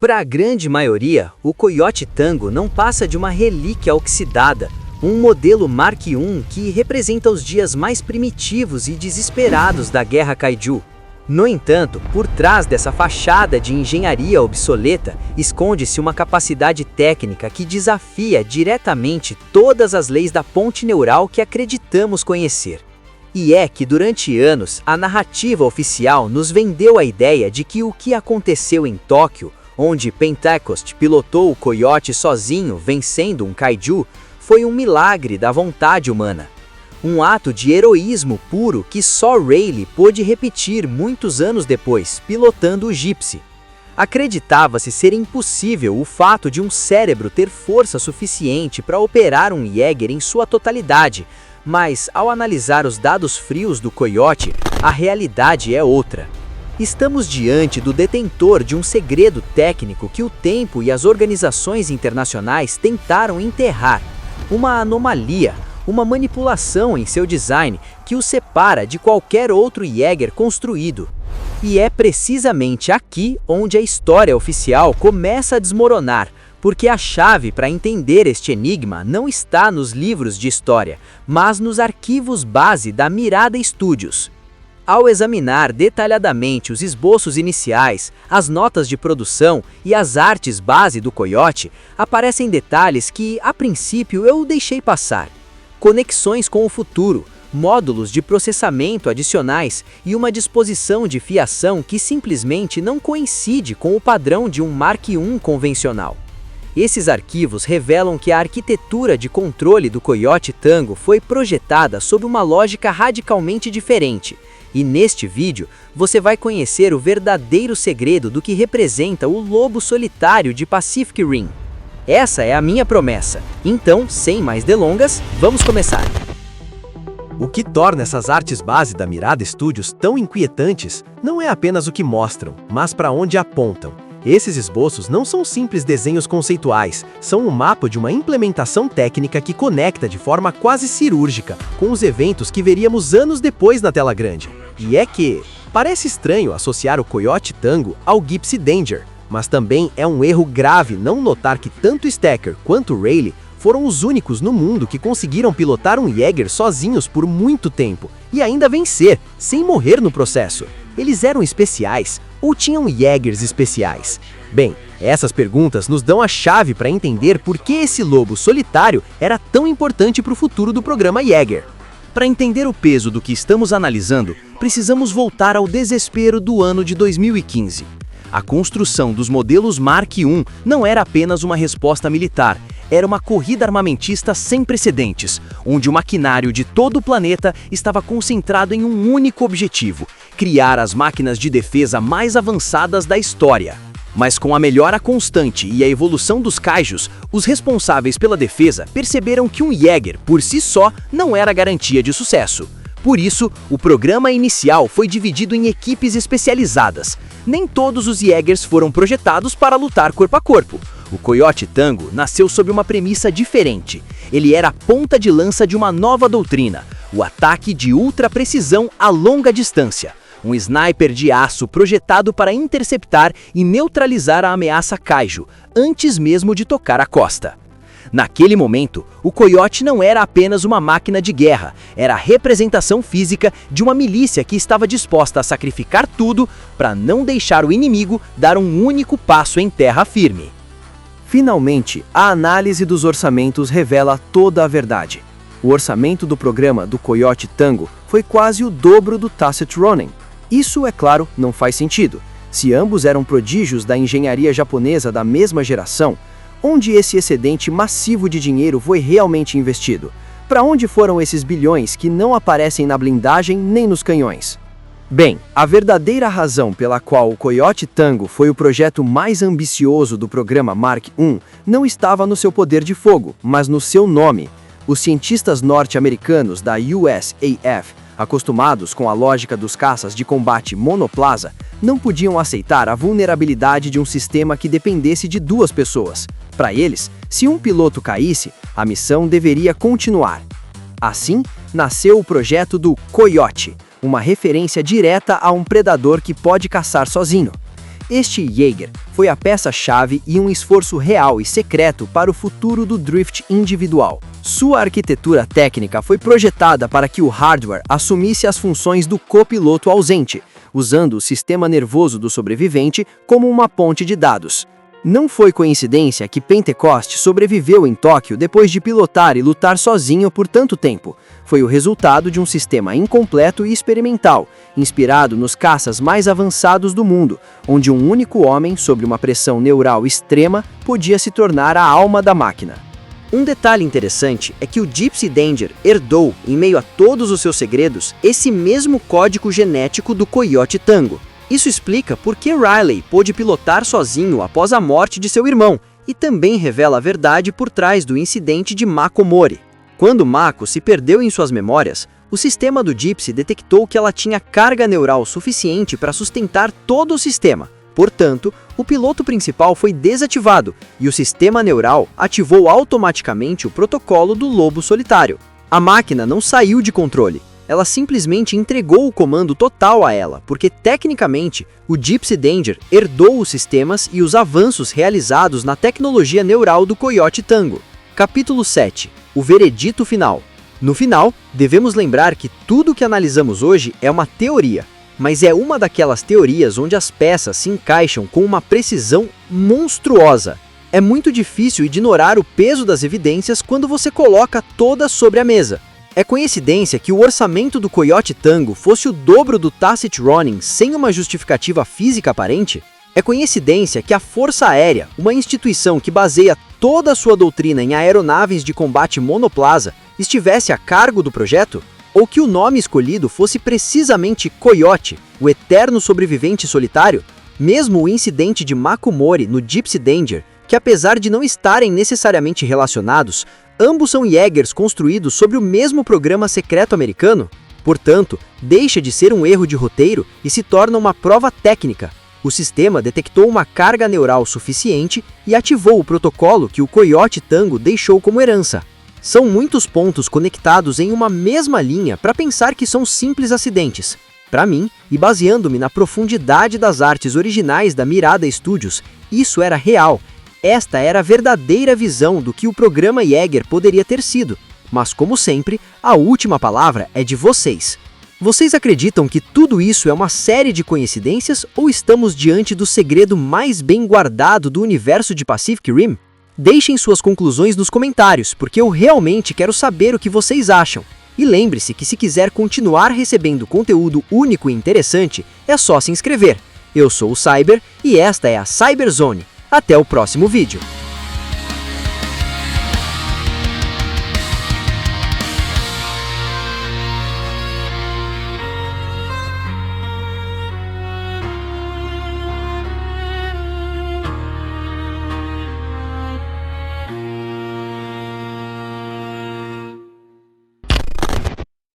Para a grande maioria, o Coiote Tango não passa de uma relíquia oxidada, um modelo Mark I que representa os dias mais primitivos e desesperados da Guerra Kaiju. No entanto, por trás dessa fachada de engenharia obsoleta, esconde-se uma capacidade técnica que desafia diretamente todas as leis da ponte neural que acreditamos conhecer. E é que durante anos, a narrativa oficial nos vendeu a ideia de que o que aconteceu em Tóquio, onde Pentecost pilotou o Coiote sozinho vencendo um Kaiju, foi um milagre da vontade humana. Um ato de heroísmo puro que só Rayleigh pôde repetir muitos anos depois, pilotando o Gypsy. Acreditava-se ser impossível o fato de um cérebro ter força suficiente para operar um Jäger em sua totalidade, mas ao analisar os dados frios do Coiote, a realidade é outra. Estamos diante do detentor de um segredo técnico que o tempo e as organizações internacionais tentaram enterrar. Uma anomalia, uma manipulação em seu design que o separa de qualquer outro Jäger construído. E é precisamente aqui onde a história oficial começa a desmoronar, porque a chave para entender este enigma não está nos livros de história, mas nos arquivos base da Mirada Studios. Ao examinar detalhadamente os esboços iniciais, as notas de produção e as artes base do Coiote, aparecem detalhes que, a princípio, eu deixei passar. Conexões com o futuro, módulos de processamento adicionais e uma disposição de fiação que simplesmente não coincide com o padrão de um Mark I convencional. Esses arquivos revelam que a arquitetura de controle do Coiote Tango foi projetada sob uma lógica radicalmente diferente. E neste vídeo, você vai conhecer o verdadeiro segredo do que representa o lobo solitário de Pacific Rim. Essa é a minha promessa. Então, sem mais delongas, vamos começar. O que torna essas artes base da Mirada Studios tão inquietantes não é apenas o que mostram, mas para onde apontam. Esses esboços não são simples desenhos conceituais, são um mapa de uma implementação técnica que conecta de forma quase cirúrgica com os eventos que veríamos anos depois na tela grande. E é que parece estranho associar o Coiote Tango ao Gypsy Danger, mas também é um erro grave não notar que tanto Stacker quanto Rayleigh foram os únicos no mundo que conseguiram pilotar um Jäger sozinhos por muito tempo e ainda vencer, sem morrer no processo. Eles eram especiais ou tinham Jägers especiais? Bem, essas perguntas nos dão a chave para entender por que esse lobo solitário era tão importante para o futuro do programa Jäger. Para entender o peso do que estamos analisando, precisamos voltar ao desespero do ano de 2015. A construção dos modelos Mark I não era apenas uma resposta militar, era uma corrida armamentista sem precedentes, onde o maquinário de todo o planeta estava concentrado em um único objetivo: criar as máquinas de defesa mais avançadas da história. Mas com a melhora constante e a evolução dos Kaijus, os responsáveis pela defesa perceberam que um Jäger, por si só, não era garantia de sucesso. Por isso, o programa inicial foi dividido em equipes especializadas. Nem todos os Jägers foram projetados para lutar corpo a corpo. O Coiote Tango nasceu sob uma premissa diferente. Ele era a ponta de lança de uma nova doutrina, o ataque de ultra precisão a longa distância. Um sniper de aço projetado para interceptar e neutralizar a ameaça Kaiju, antes mesmo de tocar a costa. Naquele momento, o Coiote não era apenas uma máquina de guerra, era a representação física de uma milícia que estava disposta a sacrificar tudo para não deixar o inimigo dar um único passo em terra firme. Finalmente, a análise dos orçamentos revela toda a verdade. O orçamento do programa do Coiote Tango foi quase o dobro do Tacit Ronin. Isso, é claro, não faz sentido. Se ambos eram prodígios da engenharia japonesa da mesma geração, onde esse excedente massivo de dinheiro foi realmente investido? Para onde foram esses bilhões que não aparecem na blindagem nem nos canhões? Bem, a verdadeira razão pela qual o Coiote Tango foi o projeto mais ambicioso do programa Mark I não estava no seu poder de fogo, mas no seu nome. Os cientistas norte-americanos da USAF, acostumados com a lógica dos caças de combate monoplaza, não podiam aceitar a vulnerabilidade de um sistema que dependesse de duas pessoas. Para eles, se um piloto caísse, a missão deveria continuar. Assim, nasceu o projeto do Coiote, uma referência direta a um predador que pode caçar sozinho. Este Jaeger foi a peça-chave e um esforço real e secreto para o futuro do drift individual. Sua arquitetura técnica foi projetada para que o hardware assumisse as funções do copiloto ausente, usando o sistema nervoso do sobrevivente como uma ponte de dados. Não foi coincidência que Pentecost sobreviveu em Tóquio depois de pilotar e lutar sozinho por tanto tempo. Foi o resultado de um sistema incompleto e experimental, inspirado nos caças mais avançados do mundo, onde um único homem, sob uma pressão neural extrema, podia se tornar a alma da máquina. Um detalhe interessante é que o Gypsy Danger herdou, em meio a todos os seus segredos, esse mesmo código genético do Coiote Tango. Isso explica por que Riley pôde pilotar sozinho após a morte de seu irmão, e também revela a verdade por trás do incidente de Mako Mori. Quando Mako se perdeu em suas memórias, o sistema do Gypsy detectou que ela tinha carga neural suficiente para sustentar todo o sistema. Portanto, o piloto principal foi desativado e o sistema neural ativou automaticamente o protocolo do lobo solitário. A máquina não saiu de controle. Ela simplesmente entregou o comando total a ela, porque tecnicamente o Gypsy Danger herdou os sistemas e os avanços realizados na tecnologia neural do Coiote Tango. Capítulo 7. O veredito final. No final, devemos lembrar que tudo que analisamos hoje é uma teoria, mas é uma daquelas teorias onde as peças se encaixam com uma precisão monstruosa. É muito difícil ignorar o peso das evidências quando você coloca todas sobre a mesa. É coincidência que o orçamento do Coiote Tango fosse o dobro do Tacit Ronin sem uma justificativa física aparente? É coincidência que a Força Aérea, uma instituição que baseia toda a sua doutrina em aeronaves de combate monoplaza, estivesse a cargo do projeto? Ou que o nome escolhido fosse precisamente Coiote, o eterno sobrevivente solitário? Mesmo o incidente de Mako Mori no Gypsy Danger, que apesar de não estarem necessariamente relacionados, ambos são Jaegers construídos sobre o mesmo programa secreto americano. Portanto, deixa de ser um erro de roteiro e se torna uma prova técnica. O sistema detectou uma carga neural suficiente e ativou o protocolo que o Coiote Tango deixou como herança. São muitos pontos conectados em uma mesma linha para pensar que são simples acidentes. Para mim, e baseando-me na profundidade das artes originais da Mirada Studios, isso era real. Esta era a verdadeira visão do que o programa Jaeger poderia ter sido, mas como sempre, a última palavra é de vocês. Vocês acreditam que tudo isso é uma série de coincidências ou estamos diante do segredo mais bem guardado do universo de Pacific Rim? Deixem suas conclusões nos comentários, porque eu realmente quero saber o que vocês acham. E lembre-se que se quiser continuar recebendo conteúdo único e interessante, é só se inscrever. Eu sou o Cyber e esta é a Cyberzone. Até o próximo vídeo.